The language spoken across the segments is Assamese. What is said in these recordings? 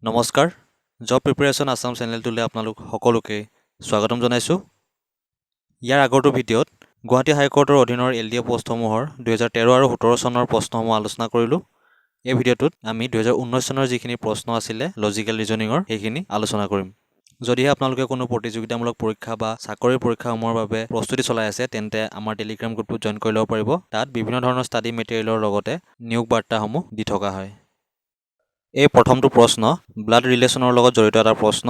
নমস্কাৰ জব প্ৰিপাৰেশ্যন আসাম চেনেলটোলৈ আপোনালোক সকলোকে স্বাগতম জনাইছোঁ। ইয়াৰ আগৰটো ভিডিঅ'ত গুৱাহাটী হাইকোৰ্টৰ অধীনৰ LDA পোষ্টসমূহৰ 2013 আৰু 17 চনৰ প্ৰশ্নসমূহ আলোচনা কৰিলোঁ। এই ভিডিঅ'টোত আমি 2019 চনৰ যিখিনি প্ৰশ্ন আছিলে লজিকেল ৰিজনিঙৰ সেইখিনি আলোচনা কৰিম। যদিহে আপোনালোকে কোনো প্ৰতিযোগিতামূলক পৰীক্ষা বা চাকৰিৰ পৰীক্ষাসমূহৰ বাবে প্ৰস্তুতি চলাই আছে তেন্তে আমাৰ টেলিগ্ৰাম গ্ৰুপটোত জইন কৰি ল'ব পাৰিব। তাত বিভিন্ন ধৰণৰ ষ্টাডি মেটেৰিয়েলৰ লগতে নিয়োগ বাৰ্তাসমূহ দি থকা হয়। এই প্ৰথমটো প্ৰশ্ন ব্লাড ৰিলেশ্যনৰ লগত জড়িত এটা প্ৰশ্ন।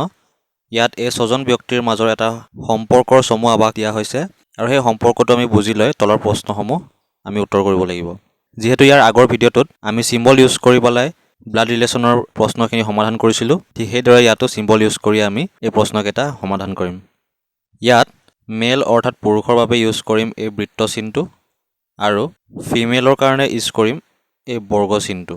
ইয়াত এই ছজন ব্যক্তিৰ মাজৰ এটা সম্পৰ্কৰ চমু আভাস দিয়া হৈছে আৰু সেই সম্পৰ্কটো আমি বুজি লৈ তলৰ প্ৰশ্নসমূহ আমি উত্তৰ কৰিব লাগিব। যিহেতু ইয়াৰ আগৰ ভিডিঅ'টোত আমি চিম্বল ইউজ কৰি পেলাই ব্লাড ৰিলেশ্যনৰ প্ৰশ্নখিনি সমাধান কৰিছিলোঁ, ঠিক সেইদৰে ইয়াতো চিম্বল ইউজ কৰি আমি এই প্ৰশ্নকেইটা সমাধান কৰিম। ইয়াত মেল অৰ্থাৎ পুৰুষৰ বাবে ইউজ কৰিম এই বৃত্ত চিনটো আৰু ফিমেলৰ কাৰণে ইউজ কৰিম এই বৰ্গ চিনটো।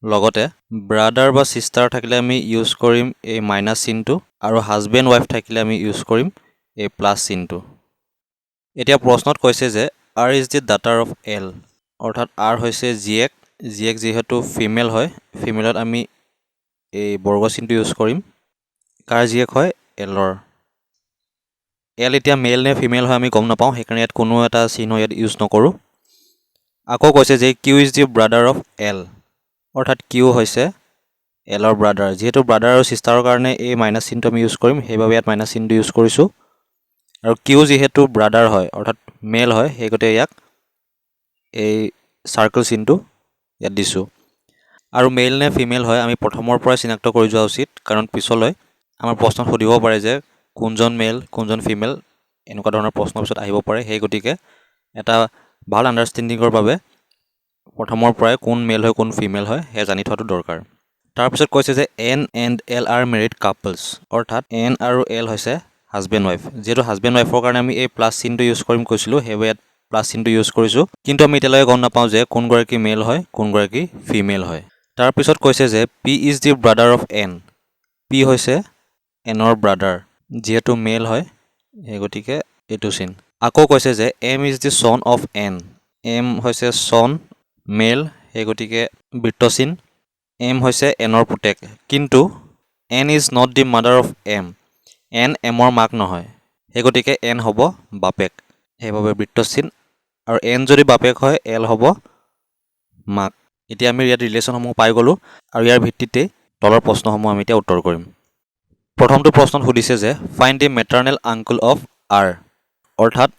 লগতে ব্ৰাদাৰ বা ছিষ্টাৰ থাকিলে আমি ইউজ কৰিম এই মাইনাছ চিনটো আৰু হাজবেণ্ড ৱাইফ থাকিলে আমি ইউজ কৰিম এই প্লাছ চিনটো। এতিয়া প্ৰশ্নত কৈছে যে আৰ ইজ দি ডাটাৰ অফ এল, অৰ্থাৎ আৰ হৈছে জীয়েক যিহেতু ফিমেল হয়, ফিমেলত আমি এই বৰ্গ চিনটো ইউজ কৰিম। কাৰ জীয়েক হয়? এলৰ। এল এতিয়া মেল নে ফিমেল হয় আমি গম নাপাওঁ, সেইকাৰণে ইয়াত কোনো এটা চিহ্ন ইয়াত ইউজ নকৰোঁ। আকৌ কৈছে যে Q is the brother of L, অৰ্থাৎ কিউ হৈছে এলৰ ব্ৰাদাৰ। যিহেতু ব্ৰাদাৰ আৰু ছিষ্টাৰৰ কাৰণে এই মাইনাছ চিনটো আমি ইউজ কৰিম, সেইবাবে ইয়াত মাইনাছ চিনটো ইউজ কৰিছোঁ। আৰু কিউ যিহেতু ব্ৰাদাৰ হয় অৰ্থাৎ মেল হয়, সেই গতিকে ইয়াক এই চাৰ্কল চিনটো ইয়াত দিছোঁ। আৰু মেল নে ফিমেল হয় আমি প্ৰথমৰ পৰাই চিনাক্ত কৰি যোৱা উচিত, কাৰণ পিছলৈ আমাৰ প্ৰশ্নত সুধিব পাৰে যে কোনজন মেল কোনজন ফিমেল, এনেকুৱা ধৰণৰ প্ৰশ্ন পিছত আহিব পাৰে। সেই গতিকে এটা ভাল আণ্ডাৰষ্টেণ্ডিঙৰ বাবে প্ৰথমৰ পৰাই কোন মেল হয় কোন ফিমেল হয় সেয়া জানি থোৱাটো দৰকাৰ। তাৰপিছত কৈছে যে N and L are married couples, অৰ্থাৎ এন আৰু এল হৈছে হাজবেণ্ড ৱাইফ। যিহেতু হাজবেণ্ড ৱাইফৰ কাৰণে আমি এই প্লাছ চিনটো ইউজ কৰিম কৈছিলোঁ, সেইবাবে ইয়াত প্লাছ চিনটো ইউজ কৰিছোঁ। কিন্তু আমি এতিয়ালৈকে গম নাপাওঁ যে কোনগৰাকী মেল হয় কোনগৰাকী ফিমেল হয়। তাৰপিছত কৈছে যে P is the brother of N, P হৈছে এনৰ ব্ৰাদাৰ, যিহেতু মেল হয় সেই গতিকে এইটো চিন। আকৌ কৈছে যে M is the son of N, M হৈছে ছন মেল, সেই গতিকে বৃত্ত চিন। এম হৈছে এনৰ পুতেক, কিন্তু N is not the mother of M, N এমৰ মাক নহয়, সেই গতিকে এন হ'ব বাপেক, সেইবাবে বৃত্ত চিন। আৰু এন যদি বাপেক হয় এল হ'ব মাক। এতিয়া আমি ইয়াত ৰিলেশ্যনসমূহ পাই গ'লোঁ আৰু ইয়াৰ ভিত্তিতেই তলৰ প্ৰশ্নসমূহ আমি এতিয়া উত্তৰ কৰিম। প্ৰথমটো প্ৰশ্নত সুধিছে যে find the maternal uncle of R, অৰ্থাৎ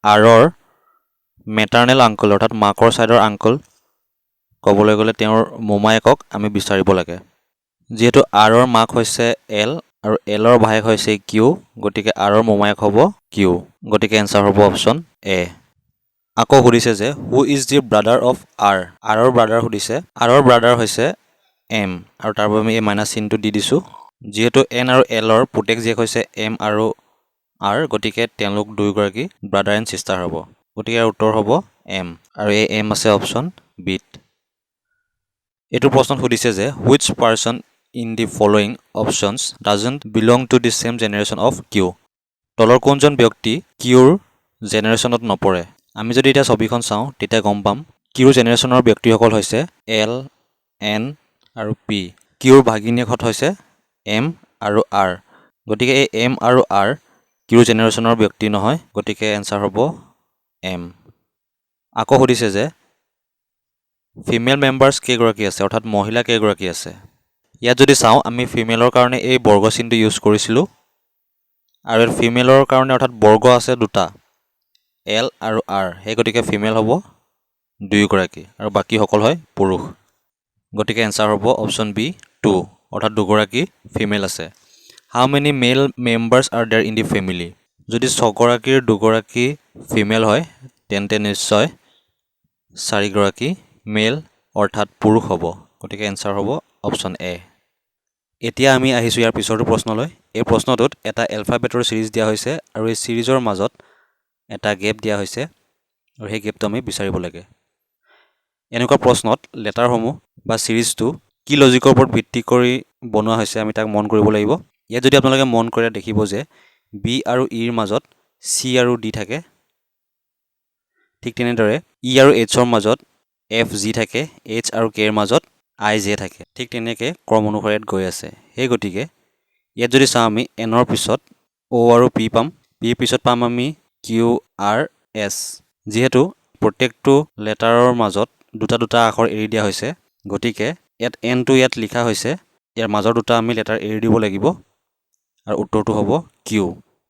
আৰৰ মেটাৰ্নেল আংকুল অৰ্থাৎ মাকৰ ছাইডৰ আংকুল, ক'বলৈ গ'লে তেওঁৰ মোমায়েকক আমি বিচাৰিব লাগে। যিহেতু আৰৰ মাক হৈছে এল আৰু এলৰ ভায়েক হৈছে কিউ, গতিকে আৰৰ মোমায়েক হ'ব কিউ, গতিকে এনচাৰ হ'ব অপশ্যন এ। আকৌ সুধিছে যে who is the brother of R, আৰৰ ব্ৰাদাৰ সুধিছে, আৰৰ ব্ৰাদাৰ হৈছে এম আৰু তাৰ বাবে আমি এই মাইনাছ চিনটো দি দিছোঁ। যিহেতু এন আৰু এলৰ পুতেক জীয়েক হৈছে এম আৰু আৰ, গতিকে তেওঁলোক দুয়োগৰাকী ব্ৰাদাৰ এণ্ড ছিষ্টাৰ হ'ব, গতিকে ইয়াৰ উত্তৰ হ'ব এম, আৰু এই এম আছে অপশ্যন বিত। এইটো প্ৰশ্নত সুধিছে যে which person in the following options doesn't belong to the same generation of Q, তলৰ কোনজন ব্যক্তি কিউৰ জেনেৰেশ্যনত নপৰে। আমি যদি এতিয়া ছবিখন চাওঁ তেতিয়া গম পাম কিউৰ জেনেৰেশ্যনৰ ব্যক্তিসকল হৈছে এল, এন আৰু পি। কিউৰ ভাগিনীয়েকহঁত হৈছে এম আৰু আৰ, গতিকে এই এম আৰু আৰ কিউৰ জেনেৰেশ্যনৰ ব্যক্তি নহয়, গতিকে এনচাৰ হ'ব এম। আকৌ সুধিছে যে ফিমেল মেম্বাৰ্ছ কেইগৰাকী আছে, অৰ্থাৎ মহিলা কেইগৰাকী আছে। ইয়াত যদি চাওঁ আমি ফিমেলৰ কাৰণে এই বৰ্গ চিনটো ইউজ কৰিছিলোঁ আৰু ইয়াত ফিমেলৰ কাৰণে অৰ্থাৎ বৰ্গ আছে দুটা, এল আৰু আৰ, সেই গতিকে ফিমেল হ'ব দুয়োগৰাকী আৰু বাকীসকল হয় পুৰুষ, গতিকে এনচাৰ হ'ব অপশ্যন বি 2, অৰ্থাৎ দুগৰাকী ফিমেল আছে। How many male members are there in the family, যদি 6গৰাকীৰ দুগৰাকী ফিমেল হয় তেন্তে নিশ্চয় 4গৰাকী মেল অৰ্থাৎ পুৰুষ হ'ব, গতিকে এনচাৰ হ'ব অপশ্যন এ। এতিয়া আমি আহিছোঁ ইয়াৰ পিছৰটো প্ৰশ্নলৈ। এই প্ৰশ্নটোত এটা এলফাবেটৰ ছিৰিজ দিয়া হৈছে আৰু এই ছিৰিজৰ মাজত এটা গেপ দিয়া হৈছে আৰু সেই গেপটো আমি বিচাৰিব লাগে। এনেকুৱা প্ৰশ্নত লেটাৰসমূহ বা ছিৰিজটো কি লজিকৰ ওপৰত ভিত্তি কৰি বনোৱা হৈছে আমি তাক মন কৰিব লাগিব। ইয়াত যদি আপোনালোকে মন কৰে দেখিব যে বি আৰু ইৰ মাজত চি আৰু ডি থাকে, ঠিক তেনেদৰে ই আৰু এইচৰ মাজত এফ জি থাকে, এইচ আৰু কেৰ মাজত আই জে থাকে। ঠিক তেনেকৈ ক্ৰম অনুসাৰে ইয়াত গৈ আছে। সেই গতিকে ইয়াত যদি চাওঁ আমি এনৰ পিছত অ' আৰু পি পাম, পিৰ পিছত পাম আমি কিউ আৰ এছ। যিহেতু প্ৰত্যেকটো লেটাৰৰ মাজত দুটা দুটা আখৰ এৰি দিয়া হৈছে, গতিকে ইয়াত এনটো ইয়াত লিখা হৈছে, ইয়াৰ মাজৰ দুটা আমি লেটাৰ এৰি দিব লাগিব আৰু উত্তৰটো হ'ব কিউ।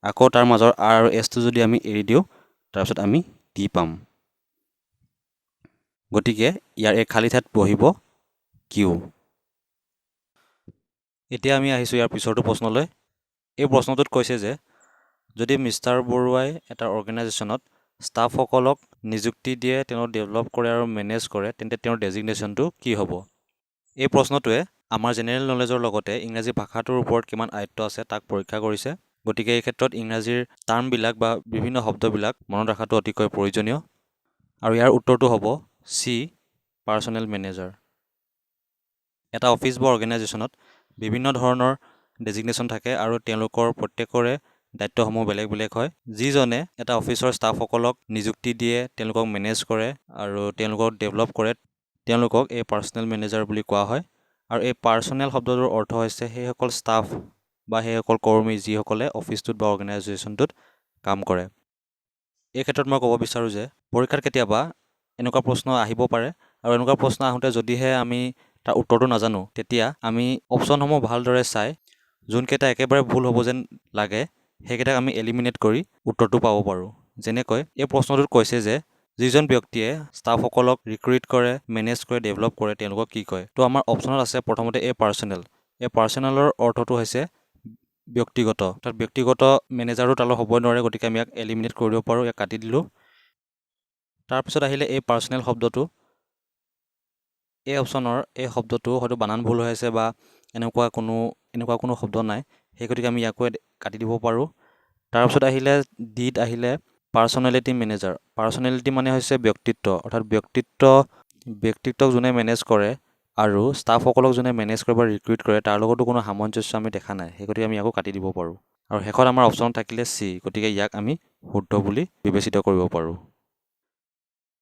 আকৌ তাৰ মাজৰ আৰ আৰু এছটো যদি আমি এৰি দিওঁ, তাৰপিছত আমি টি পাম। গতিকে ইয়াৰ এই খালী ঠাইত বহিব কিউ। এতিয়া আমি আহিছোঁ ইয়াৰ পিছৰটো প্ৰশ্নলৈ। এই প্ৰশ্নটোত কৈছে যে যদি মিষ্টাৰ বৰুৱাই এটা অৰ্গেনাইজেশ্যনত ষ্টাফসকলক নিযুক্তি দিয়ে, তেওঁ ডেভেলপ কৰে আৰু মেনেজ কৰে, তেন্তে তেওঁৰ ডেজিগনেশ্যনটো কি হ'ব? এই প্ৰশ্নটোৱে আমাৰ জেনেৰেল নলেজৰ লগতে ইংৰাজী ভাষাটোৰ ওপৰত কিমান আয়ত্ব আছে তাক পৰীক্ষা কৰিছে। গতিকে এই ক্ষেত্ৰত ইংৰাজীৰ টাৰ্মবিলাক বা বিভিন্ন শব্দবিলাক মনত ৰখাটো অতিকৈ প্ৰয়োজনীয়। আৰু ইয়াৰ উত্তৰটো হ'ব চি, পাৰ্চনেল মেনেজাৰ। এটা অফিচ বা অৰ্গেনাইজেশ্যনত বিভিন্ন ধৰণৰ ডেজিগনেশ্যন থাকে আৰু তেওঁলোকৰ প্ৰত্যেকৰে দায়িত্বসমূহ বেলেগ বেলেগ হয়। যিজনে এটা অফিচৰ ষ্টাফসকলক নিযুক্তি দিয়ে, তেওঁলোকক মেনেজ কৰে আৰু তেওঁলোকক ডেভেলপ কৰে, তেওঁলোকক এই পাৰ্চনেল মেনেজাৰ বুলি কোৱা হয়। আৰু এই পাৰ্চনেল শব্দটোৰ অৰ্থ হৈছে সেইসকল ষ্টাফ বা সেইসকল কৰ্মী যিসকলে অফিচটোত বা অৰ্গেনাইজেশ্যনটোত কাম কৰে। এই ক্ষেত্ৰত মই ক'ব বিচাৰোঁ যে পৰীক্ষাত কেতিয়াবা এনেকুৱা প্ৰশ্ন আহিব পাৰে, আৰু এনেকুৱা প্ৰশ্ন আহোঁতে যদিহে আমি তাৰ উত্তৰটো নাজানো, তেতিয়া আমি অপশ্যনসমূহ ভালদৰে চাই যোনকেইটা একেবাৰে ভুল হ'ব যেন লাগে সেইকেইটাক আমি এলিমিনেট কৰি উত্তৰটো পাব পাৰোঁ। যেনেকৈ এই প্ৰশ্নটোত কৈছে যে যিজন ব্যক্তিয়ে ষ্টাফসকলক ৰিক্ৰুইট কৰে, মেনেজ কৰে, ডেভেলপ কৰে, তেওঁলোকক কি কয়? তো আমাৰ অপশ্যনত আছে প্ৰথমতে এই পাৰ্চনেল। এই পাৰ্চনেলৰ অৰ্থটো হৈছে ব্যক্তিগত। তাত ব্যক্তিগত মেনেজাৰো তালৈ হ'বই নোৱাৰে, গতিকে আমি ইয়াক এলিমিনেট কৰি দিব পাৰোঁ, ইয়াক কাটি দিলোঁ। তাৰপিছত আহিলে এই পাৰ্চনেল শব্দটো। এই অপশ্যনৰ এই শব্দটো হয়তো বানান ভুল হৈ আছে বা এনেকুৱা কোনো শব্দ নাই, সেই গতিকে আমি ইয়াকো কাটি দিব পাৰোঁ। তাৰপিছত আহিলে ডিত আহিলে পাৰ্চনেলিটি মেনেজাৰ। পাৰ্চনেলিটি মানে হৈছে ব্যক্তিত্ব, অৰ্থাৎ ব্যক্তিত্বক যোনে মেনেজ কৰে আৰু ষ্টাফসকলক যোনে মেনেজ কৰে বা ৰিক্ৰুইট কৰে তাৰ লগতো কোনো সামঞ্জস্য আমি দেখা নাই, সেই গতিকে আমি ইয়াকো কাটি দিব পাৰোঁ। আৰু শেষত আমাৰ অপশ্যন থাকিলে চি, গতিকে ইয়াক আমি শুদ্ধ বুলি বিবেচিত কৰিব পাৰোঁ।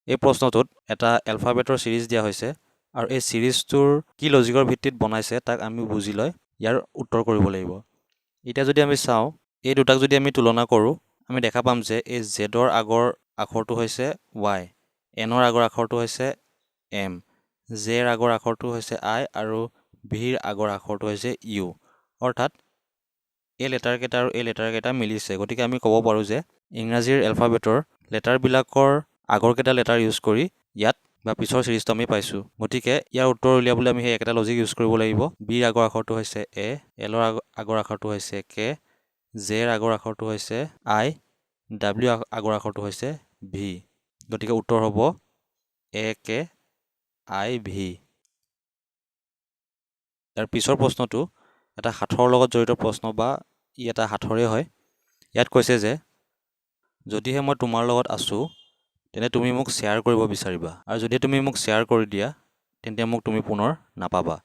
এই প্ৰশ্নটোত এটা এলফাবেটৰ ছিৰিজ দিয়া হৈছে আৰু এই ছিৰিজটোৰ কি লজিকৰ ভিত্তিত বনাইছে তাক আমি বুজি লৈ ইয়াৰ উত্তৰ কৰিব লাগিব। এতিয়া যদি আমি চাওঁ, এই দুটাক যদি আমি তুলনা কৰোঁ, আমি দেখা পাম যে এই জেডৰ আগৰ আখৰটো হৈছে ৱাই, এনৰ আগৰ আখৰটো হৈছে এম, জেৰ আগৰ আখৰটো হৈছে আই আৰু ভিৰ আগৰ আখৰটো হৈছে ইউ। অৰ্থাৎ এই লেটাৰকেইটা আৰু এই লেটাৰকেইটা মিলিছে। গতিকে আমি ক'ব পাৰোঁ যে ইংৰাজীৰ এলফাবেটৰ লেটাৰবিলাকৰ আগৰকেইটা লেটাৰ ইউজ কৰি ইয়াত বা পিছৰ ছিৰিজটো আমি পাইছোঁ। গতিকে ইয়াৰ উত্তৰ উলিয়াবলৈ আমি সেই একেটা লজিক ইউজ কৰিব লাগিব। বিৰ আগৰ আখৰটো হৈছে এ, এলৰ আগৰ আখৰটো হৈছে কে, জেৰ আগৰ আখৰটো হৈছে আই, ডাব্লিউ আগৰ আখৰটো হৈছে ভি। গতিকে উত্তৰ হ'ব এ কে আই ভি। ইয়াৰ পিছৰ প্ৰশ্নটো এটা সাঁথৰৰ লগত জড়িত প্ৰশ্ন বা ই এটা সাঁথৰে হয়। ইয়াত কৈছে যে যদিহে মই তোমাৰ লগত আছোঁ তেন্তে তুমি মোক শ্বেয়াৰ কৰিব বিচাৰিবা, আৰু যদি তুমি মোক শ্বেয়াৰ কৰি দিয়া তেন্তে মোক তুমি পুনৰ নাপাবা।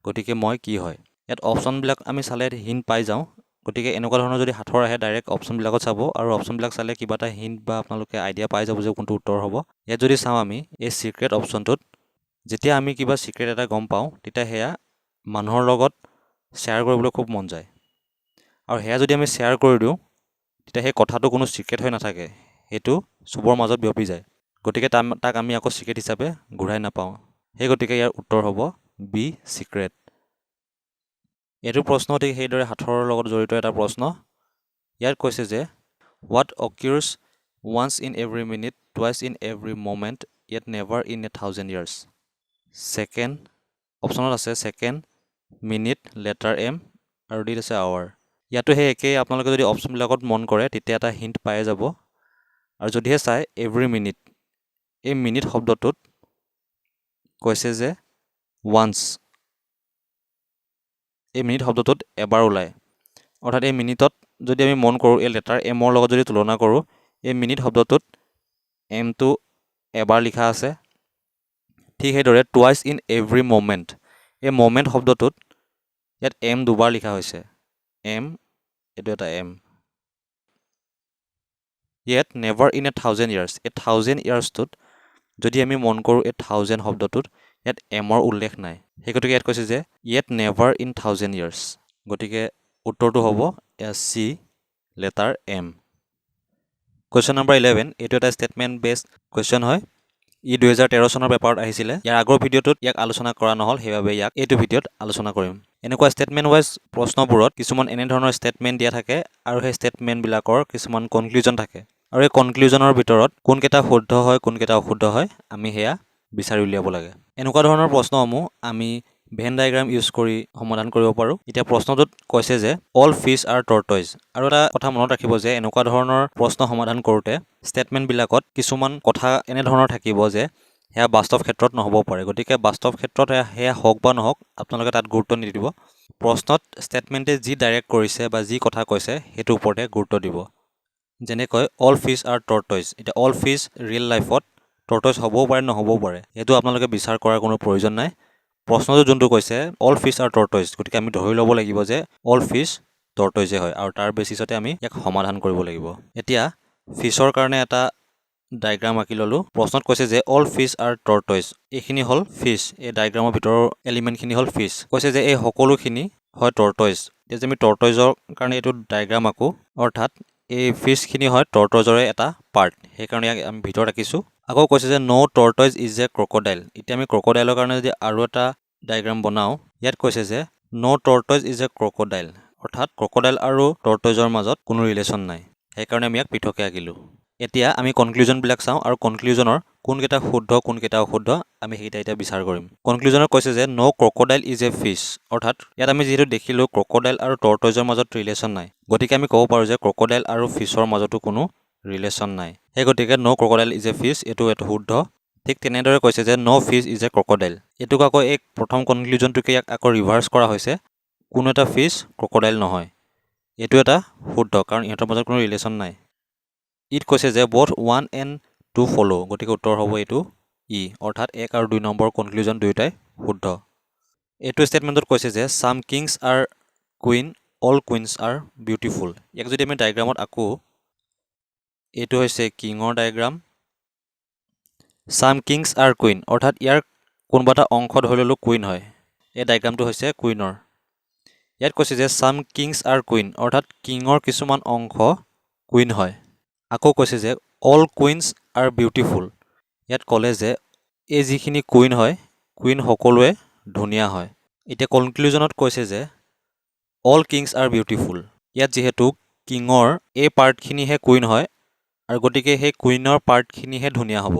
গতিকে মই কি হয়? ইয়াত অপশ্যনবিলাক আমি চালে হিণ্ট পাই যাওঁ। গতিকে এনেকুৱা ধৰণৰ যদি সাঁথৰ আহে ডাইৰেক্ট অপশ্যনবিলাকত চাব, আৰু অপশ্যনবিলাক চালে কিবা এটা হিণ্ট বা আপোনালোকে আইডিয়া পাই যাব যে কোনটো উত্তৰ হ'ব। ইয়াত যদি চাওঁ আমি এই চিক্ৰেট অপশ্যনটোত, যেতিয়া আমি কিবা চিক্ৰেট এটা গম পাওঁ তেতিয়া সেয়া মানুহৰ লগত শ্বেয়াৰ কৰিবলৈ খুব মন যায়, আৰু সেয়া যদি আমি শ্বেয়াৰ কৰি দিওঁ তেতিয়া সেই কথাটো কোনো চিক্ৰেট হৈ নাথাকে, সেইটো চবৰ মাজত বিয়পি যায়। গতিকে তাক আমি আকৌ চিক্ৰেট হিচাপে ঘূৰাই নাপাওঁ। সেই গতিকে ইয়াৰ উত্তৰ হ'ব বি, চিক্ৰেট। এইটো প্ৰশ্ন ঠিক সেইদৰে সাঁথৰৰ লগত জড়িত এটা প্ৰশ্ন। ইয়াত কৈছে যে what occurs once in every minute, twice in every moment, yet never in a 1000 years। Second অপশ্যনত আছে ছেকেণ্ড, মিনিট, লেটাৰ এম আৰু ডিত আছে আৱাৰ। ইয়াতো সেই একেই, আপোনালোকে যদি অপশ্যনবিলাকত মন কৰে তেতিয়া এটা হিণ্ট পাই যাব। আৰু যদিহে চাই এভৰি মিনিট, এই মিনিট শব্দটোত কৈছে যে ওৱান্স, এই মিনিট শব্দটোত এবাৰ ওলায়। অৰ্থাৎ এই মিনিটত যদি আমি মন কৰোঁ, এই লেটাৰ এমৰ লগত যদি তুলনা কৰোঁ, এই মিনিট শব্দটোত এমটো এবাৰ লিখা আছে। ঠিক সেইদৰে টুৱাইচ ইন এভৰি মমেণ্ট, এই মমেণ্ট শব্দটোত ইয়াত এম দুবাৰ লিখা হৈছে। এম, এইটো এটা M. Yet never in a 1000 years, এই 1000 yearsটোত যদি আমি মন কৰোঁ এই 1000 শব্দটোত ইয়াত এমৰ উল্লেখ নাই। সেই গতিকে ইয়াত কৈছে যে yet never in 1000 years, গতিকে উত্তৰটো হ'ব C letter M. Question number 11, এইটো এটা ষ্টেটমেণ্ট বেছড কুৱেশ্যন হয়। ই 2013 চনৰ পেপাৰত আহিছিলে। ইয়াৰ আগৰ ভিডিঅ'টোত ইয়াক আলোচনা কৰা নহ'ল, সেইবাবে ইয়াক এইটো ভিডিঅ'ত আলোচনা কৰিম। এনেকুৱা ষ্টেটমেণ্ট ৱাইজ প্ৰশ্নবোৰত কিছুমান এনেধৰণৰ ষ্টেটমেণ্ট দিয়া থাকে আৰু সেই ষ্টেটমেণ্টবিলাকৰ কিছুমান কনক্লুজন থাকে। আৰু এই কনক্লুজনৰ ভিতৰত কোনকেইটা শুদ্ধ হয় কোনকেইটা অশুদ্ধ হয় আমি সেয়া বিচাৰি উলিয়াব লাগে। এনেকুৱা ধৰণৰ প্ৰশ্নসমূহ আমি ভেন ডায়েগ্ৰাম ইউজ কৰি সমাধান কৰিব পাৰোঁ। এতিয়া প্ৰশ্নটোত কৈছে যে অল ফিছ আৰ টৰ্টইজ। আৰু এটা কথা মনত ৰাখিব যে এনেকুৱা ধৰণৰ প্ৰশ্ন সমাধান কৰোঁতে ষ্টেটমেণ্টবিলাকত কিছুমান কথা এনেধৰণৰ থাকিব যে সেয়া বাস্তৱ ক্ষেত্ৰত নহ'ব পাৰে। গতিকে বাস্তৱ ক্ষেত্ৰত সেয়া হওক বা নহওক আপোনালোকে তাত গুৰুত্ব নিদিব। প্ৰশ্নত ষ্টেটমেণ্টে যি ডাইৰেক্ট কৰিছে বা যি কথা কৈছে সেইটোৰ ওপৰতে গুৰুত্ব দিব। যেনেকৈ অল ফিছ আৰ টৰ্টইজ। এতিয়া অল ফিছ ৰিয়েল লাইফত টৰ্টইজ হ'বও পাৰে নহ'বও পাৰে, সেইটো আপোনালোকে বিচাৰ কৰাৰ কোনো প্ৰয়োজন নাই। প্ৰশ্নটো যোনটো কৈছে অল ফিছ আৰ টৰ্টইজ, গতিকে আমি ধৰি ল'ব লাগিব যে অল ফিছ টৰ্টইজে হয় আৰু তাৰ বেচিছতে আমি ইয়াক সমাধান কৰিব লাগিব। এতিয়া ফিছৰ কাৰণে এটা ডায়েগ্ৰাম আঁকি ল'লোঁ। প্ৰশ্নত কৈছে যে অল ফিছ আৰ টৰ্টইজ, এইখিনি হ'ল ফিছ। এই ডায়েগ্ৰামৰ ভিতৰৰ এলিমেণ্টখিনি হ'ল ফিছ। কৈছে যে এই সকলোখিনি হয় টৰ্টইজ। এতিয়া যে আমি টৰ্টইজৰ কাৰণে এইটো ডায়েগ্ৰাম আঁকো, অৰ্থাৎ এই ফিছখিনি হয় টৰ্টইজৰে এটা পাৰ্ট, সেইকাৰণে ইয়াক আমি ভিতৰত ৰাখিছোঁ। আকৌ কৈছে যে ন' টৰ্টইজ ইজ এ ক্ৰক'ডাইল। এতিয়া আমি ক্ৰক'ডাইলৰ কাৰণে যদি আৰু এটা ডায়েগ্ৰাম বনাওঁ, ইয়াত কৈছে যে ন' টৰ্টইজ ইজ এ ক্ৰক'ডাইল, অৰ্থাৎ ক্ৰক'ডাইল আৰু টৰ্টইজৰ মাজত কোনো ৰিলেশ্যন নাই, সেইকাৰণে আমি ইয়াক পৃথকে আঁকিলোঁ। এতিয়া আমি কনক্লুজনবিলাক চাওঁ আৰু কনক্লুজনৰ কোনকেইটা শুদ্ধ কোনকেইটা অশুদ্ধ আমি সেইকেইটা এতিয়া বিচাৰ কৰিম। কনক্লুজনত কৈছে যে ন' ক্ৰক'ডাইল ইজ এ ফিছ, অৰ্থাৎ ইয়াত আমি যিহেতু দেখিলোঁ ক্ৰক'ডাইল আৰু টৰ্টইজৰ মাজত ৰিলেশ্যন নাই, গতিকে আমি ক'ব পাৰোঁ যে ক্ৰক'ডাইল আৰু ফিছৰ মাজতো কোনো ৰিলেশ্যন নাই। সেই গতিকে ন' ক্ৰক'ডাইল ইজ এ ফিছ এইটো শুদ্ধ। ঠিক তেনেদৰে কৈছে যে ন' ফিছ ইজ এ ক্ৰক'ডাইল। এইটোক আকৌ এই প্ৰথম কনক্লুজনটোকে ইয়াক আকৌ ৰিভাৰ্চ কৰা হৈছে, কোনো এটা ফিছ ক্ৰক'ডাইল নহয়। এইটো এটা শুদ্ধ, কাৰণ ইহঁতৰ মাজত কোনো ৰিলেশ্যন নাই। ইত কৈছে যে বথ 1 and 2 ফ'ল', গতিকে উত্তৰ হ'ব এইটো ই, অৰ্থাৎ 1 আৰু 2 নম্বৰ কনক্লুজন দুয়োটাই শুদ্ধ। এইটো ষ্টেটমেণ্টত কৈছে যে some kings are queen, all queens are beautiful. ইয়াক যদি আমি ডায়েগ্ৰামত আঁকো, এইটো হৈছে কিঙৰ ডায়েগ্ৰাম। ছাম কিংছ আৰ কুইন, অৰ্থাৎ ইয়াৰ কোনোবা এটা অংশ ধৰি ল'লোঁ কুইন হয়, এই ডায়েগ্ৰামটো হৈছে কুইনৰ। ইয়াত কৈছে যে ছাম কিংছ আৰ কুইন, অৰ্থাৎ কিঙৰ কিছুমান অংশ কুইন হয়। আকৌ কৈছে যে অল কুইনছ আৰ বিউটিফুল, ইয়াত ক'লে যে এই যিখিনি কুইন হয়, কুইন সকলোৱে ধুনীয়া হয়। এতিয়া কনক্লুজনত কৈছে যে অল কিংছ আৰ বিউটিফুল, ইয়াত যিহেতু কিঙৰ এই পাৰ্টখিনিহে কুইন হয় আৰু গতিকে সেই কুইনৰ পাৰ্টখিনিহে ধুনীয়া হ'ব।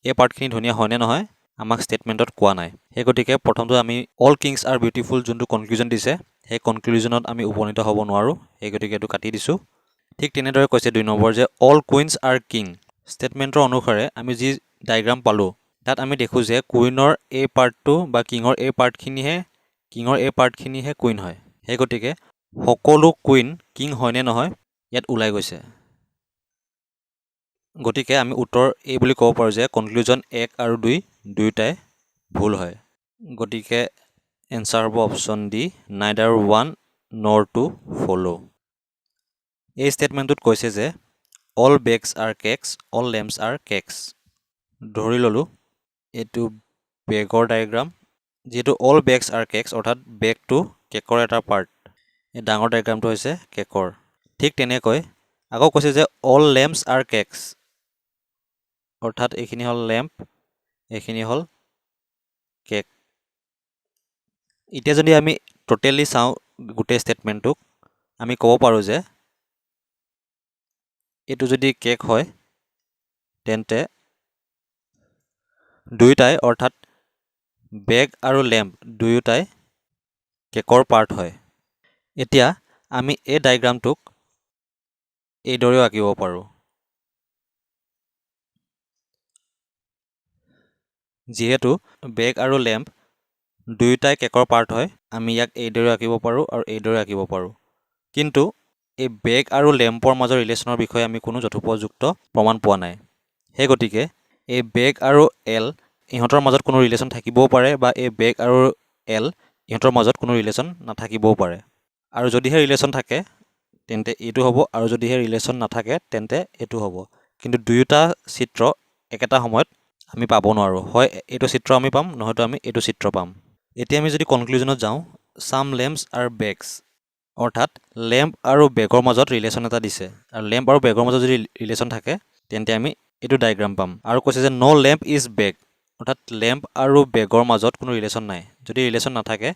এই পাৰ্টখিনি ধুনীয়া হয়নে নহয় আমাক ষ্টেটমেণ্টত কোৱা নাই। সেই গতিকে প্ৰথমটো আমি অল কিংছ আৰ বিউটিফুল যোনটো কনক্লুজন দিছে, সেই কনক্লুজনত আমি উপনীত হ'ব নোৱাৰোঁ, সেই গতিকে এইটো কাটি দিছোঁ। ঠিক তেনেদৰে কৈছে 2 নম্বৰ যে অল কুইনছ আৰ কিং। ষ্টেটমেণ্টৰ অনুসাৰে আমি যি ডায়েগ্ৰাম পালোঁ, তাত আমি দেখোঁ যে কুইনৰ এই পাৰ্টটো বা কিঙৰ এই পাৰ্টখিনিহে কুইন হয়। সেই গতিকে সকলো কুইন কিং হয়নে নহয় ইয়াত ওলাই গৈছে। গতিকে আমি উত্তৰ এই বুলি ক'ব পাৰোঁ যে কনক্লুজন 1 আৰু 2 দুয়োটাই ভুল হয়। গতিকে এনচাৰ হ'ব option D, neither 1 nor 2 follow'. এই ষ্টেটমেণ্টটোত কৈছে যে all bags are cakes, all lamps are cakes. ধৰি ল'লোঁ এইটো বেগৰ ডায়েগ্ৰাম, যিহেতু অল বেগছ আৰ কেকছ, অৰ্থাৎ বেগটো কেকৰ এটা পাৰ্ট। এই ডাঙৰ ডায়েগ্ৰামটো হৈছে কেকৰ। ঠিক তেনেকৈ আকৌ কৈছে যে অল লেম্পছ আৰ কেকছ, অৰ্থাৎ এইখিনি হ'ল লেম্প, এইখিনি হ'ল কেক। এতিয়া যদি আমি টোটেলি চাওঁ গোটেই ষ্টেটমেণ্টটোক, আমি ক'ব পাৰোঁ যে এইটো যদি কেক হয় তেন্তে দুয়োটাই, অৰ্থাৎ বেগ আৰু লেম্প দুয়োটাই কেকৰ পাৰ্ট হয়। এতিয়া আমি এই ডায়েগ্ৰামটোক এইদৰেও আঁকিব পাৰোঁ। যিহেতু বেগ আৰু লেম্প দুয়োটাই কেকৰ পাৰ্ট হয়, আমি ইয়াক এইদৰে আঁকিব পাৰোঁ আৰু এইদৰে আঁকিব পাৰোঁ। কিন্তু এই বেগ আৰু লেম্পৰ মাজৰ ৰিলেশ্যনৰ বিষয়ে আমি কোনো যথোপযুক্ত প্ৰমাণ পোৱা নাই। সেই গতিকে এই বেগ আৰু এল ইহঁতৰ মাজত কোনো ৰিলেশ্যন থাকিবও পাৰে, বা এই বেগ আৰু এল ইহঁতৰ মাজত কোনো ৰিলেশ্যন নাথাকিবও পাৰে। আৰু যদিহে ৰিলেশ্যন থাকে তেন্তে এইটো হ'ব, আৰু যদিহে ৰিলেশ্যন নাথাকে তেন্তে এইটো হ'ব। কিন্তু দুয়োটা চিত্ৰ একেটা সময়ত আমি পাব নোৱাৰোঁ, হয় এইটো চিত্ৰ আমি পাম নহয়তো আমি এইটো চিত্ৰ পাম। এতিয়া আমি যদি কনক্লুজনত যাওঁ, সাম লেম্পছ আৰু বেগছ, অৰ্থাৎ লেম্প আৰু বেগৰ মাজত ৰিলেশ্যন এটা দিছে, আৰু লেম্প আৰু বেগৰ মাজত যদি ৰিলেশ্যন থাকে তেন্তে আমি এইটো ডায়েগ্ৰাম পাম। আৰু কৈছে যে ন' লেম্প ইজ বেগ, অৰ্থাৎ লেম্প আৰু বেগৰ মাজত কোনো ৰিলেশ্যন নাই। যদি ৰিলেশ্যন নাথাকে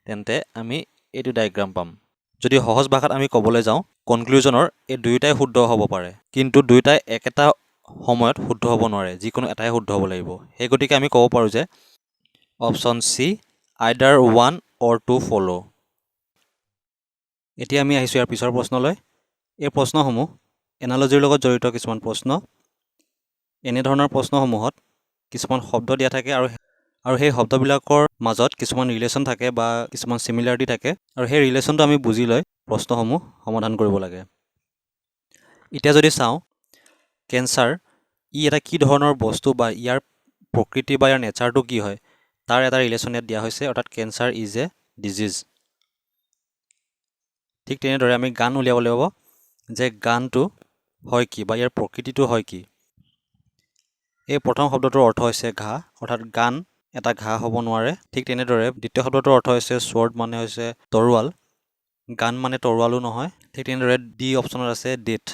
তেন্তে আমি এইটো ডায়েগ্ৰাম পাম। যদি সহজ ভাষাত আমি ক'বলৈ যাওঁ, কনক্লুজনৰ এই দুয়োটাই শুদ্ধ হ'ব পাৰে, কিন্তু দুয়োটাই একেটা সময়ত শুদ্ধ হ'ব নোৱাৰে, যিকোনো এটাই শুদ্ধ হ'ব লাগিব। সেই গতিকে আমি ক'ব পাৰোঁ যে অপশ্যন চি, আইদাৰ ওৱান অৰ টু ফ'ল'। এতিয়া আমি আহিছোঁ ইয়াৰ পিছৰ প্ৰশ্নলৈ। এই প্ৰশ্নসমূহ এনালজিৰ লগত জড়িত কিছুমান প্ৰশ্ন। এনেধৰণৰ প্ৰশ্নসমূহত কিছুমান শব্দ দিয়া থাকে আৰু সেই শব্দবিলাকৰ মাজত কিছুমান ৰিলেশ্যন থাকে বা কিছুমান চিমিলাৰিটি থাকে, আৰু সেই ৰিলেশ্যনটো আমি বুজি লৈ প্ৰশ্নসমূহ সমাধান কৰিব লাগে। এতিয়া যদি চাওঁ, কেঞ্চাৰ ই এটা কি ধৰণৰ বস্তু বা ইয়াৰ প্ৰকৃতি বা ইয়াৰ নেচাৰটো কি হয়, তাৰ এটা ৰিলেশ্যন ইয়াত দিয়া হৈছে, অৰ্থাৎ কেঞ্চাৰ ইজ এ ডিজিজ। ঠিক তেনেদৰে আমি গান উলিয়াব লাগিব যে গানটো হয় কি বা ইয়াৰ প্ৰকৃতিটো হয় কি। এই প্ৰথম শব্দটোৰ অৰ্থ হৈছে ঘাঁহ, অৰ্থাৎ গান এটা ঘাঁহ হ'ব নোৱাৰে। ঠিক তেনেদৰে দ্বিতীয় শব্দটোৰ অৰ্থ হৈছে স্বৰ্ড, মানে হৈছে তৰোৱাল, গান মানে তৰোৱালো নহয়। ঠিক তেনেদৰে ডি অপশ্যনত আছে ডেথ,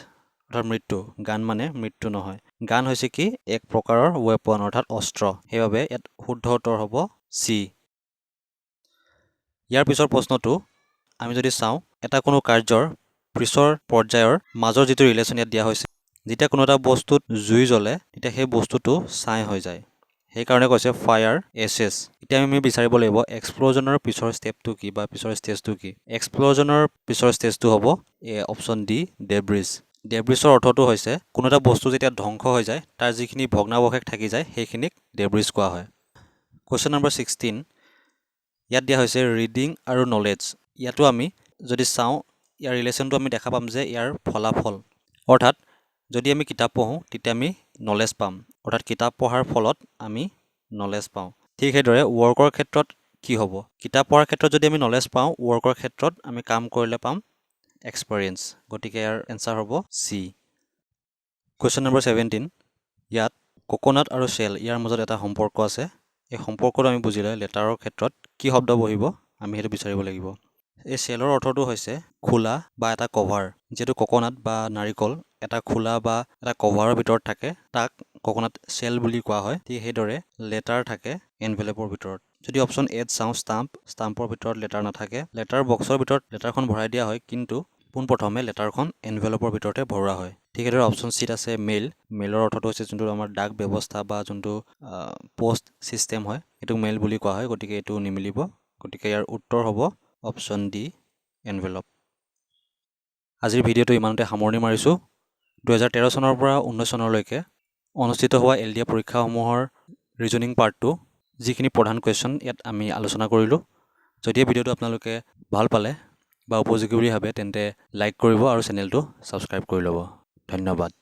অৰ্থাৎ মৃত্যু, গান মানে মৃত্যু নহয়। গান হৈছে কি এক প্ৰকাৰৰ ৱেপন, অৰ্থাৎ অস্ত্ৰ। সেইবাবে ইয়াত শুদ্ধ উত্তৰ হ'ব চি। ইয়াৰ পিছৰ প্ৰশ্নটো আমি যদি চাওঁ, এটা কোনো কাৰ্যৰ পিছৰ পৰ্যায়ৰ মাজৰ যিটো ৰিলেশ্যন ইয়াত দিয়া হৈছে, যেতিয়া কোনো এটা বস্তুত জুই জ্বলে তেতিয়া সেই বস্তুটো ছাই হৈ যায়, সেইকাৰণে কৈছে ফায়াৰ এছেছ। এতিয়া আমি বিচাৰিব লাগিব এক্সপ্ল'জনৰ পিছৰ ষ্টেপটো কি বা পিছৰ ষ্টেজটো কি। এক্সপ্ল'জনৰ পিছৰ ষ্টেজটো হ'ব অপশ্যন ডি, ডেব্ৰিজ। ডেব্ৰিজৰ অৰ্থটো হৈছে কোনো এটা বস্তু যেতিয়া ধ্বংস হৈ যায়, তাৰ যিখিনি ভগ্নাৱশেষ থাকি যায় সেইখিনিক ডেব্ৰিজ কোৱা হয়। কুৱেশ্যন নম্বৰ 16, ইয়াত দিয়া হৈছে ৰিডিং আৰু নলেজ। ইয়াতো আমি যদি চাওঁ, ইয়াৰ ৰিলেশ্যনটো আমি দেখা পাম যে ইয়াৰ ফলাফল, অৰ্থাৎ যদি আমি কিতাপ পঢ়োঁ তেতিয়া আমি নলেজ পাম, অৰ্থাৎ কিতাপ পঢ়াৰ ফলত আমি নলেজ পাওঁ। ঠিক সেইদৰে ৱৰ্কৰ ক্ষেত্ৰত কি হ'ব, কিতাপ পঢ়াৰ ক্ষেত্ৰত যদি আমি নলেজ পাওঁ, ৱৰ্কৰ ক্ষেত্ৰত আমি কাম কৰিলে পাম এক্সপেৰিয়েঞ্চ। গতিকে ইয়াৰ এনচাৰ হ'ব চি। কুৱেশ্যন নম্বৰ 17, ইয়াত কোকোনাট আৰু চেল ইয়াৰ মাজত এটা সম্পৰ্ক আছে। এই সম্পৰ্কটো আমি বুজিলে লেটাৰৰ ক্ষেত্ৰত কি শব্দ বহিব আমি সেইটো বিচাৰিব লাগিব। এই চেলৰ অৰ্থটো হৈছে খোলা বা এটা কভাৰ। যিহেতু কোকোনাট বা নাৰিকল এটা খোলা বা এটা কভাৰৰ ভিতৰত থাকে, তাক কোকোনাট চেল বুলি কোৱা হয়। ঠিক সেইদৰে লেটাৰ থাকে এনভেলপৰ ভিতৰত। যদি অপশ্যন এত চাওঁ, ষ্টাম্পৰ ভিতৰত লেটাৰ নাথাকে, লেটাৰ বক্সৰ ভিতৰত লেটাৰখন ভৰাই দিয়া হয়, কিন্তু পোনপ্ৰথমে লেটাৰখন এনভেলপৰ ভিতৰতে ভৰোৱা হয়। ঠিক সেইদৰে অপশ্যন চিত আছে মেইল। মেইলৰ অৰ্থটো হৈছে যোনটো আমাৰ ডাক ব্যৱস্থা বা যোনটো পোষ্ট ছিষ্টেম হয়, এইটোক মেইল বুলি কোৱা হয়। গতিকে এইটো নিমিলিব। গতিকে ইয়াৰ উত্তৰ হ'ব অপশ্যন ডি, এনভেলপ। আজিৰ ভিডিঅ'টো ইমানতে সামৰণি মাৰিছোঁ। 2013 চনৰ পৰা 19 চনলৈকে অনুষ্ঠিত হোৱা LDA পৰীক্ষাসমূহৰ ৰিজনিং পাৰ্টটো, যিখিনি প্ৰধান কুৱেশ্যন ইয়াত আমি আলোচনা কৰিলোঁ। যদি এই ভিডিঅ'টো আপোনালোকে ভাল পালে বা উপযোগী বুলি ভাবে তেন্তে লাইক কৰিব আৰু চেনেলটো ছাবস্ক্ৰাইব কৰি ল'ব। ধন্যবাদ।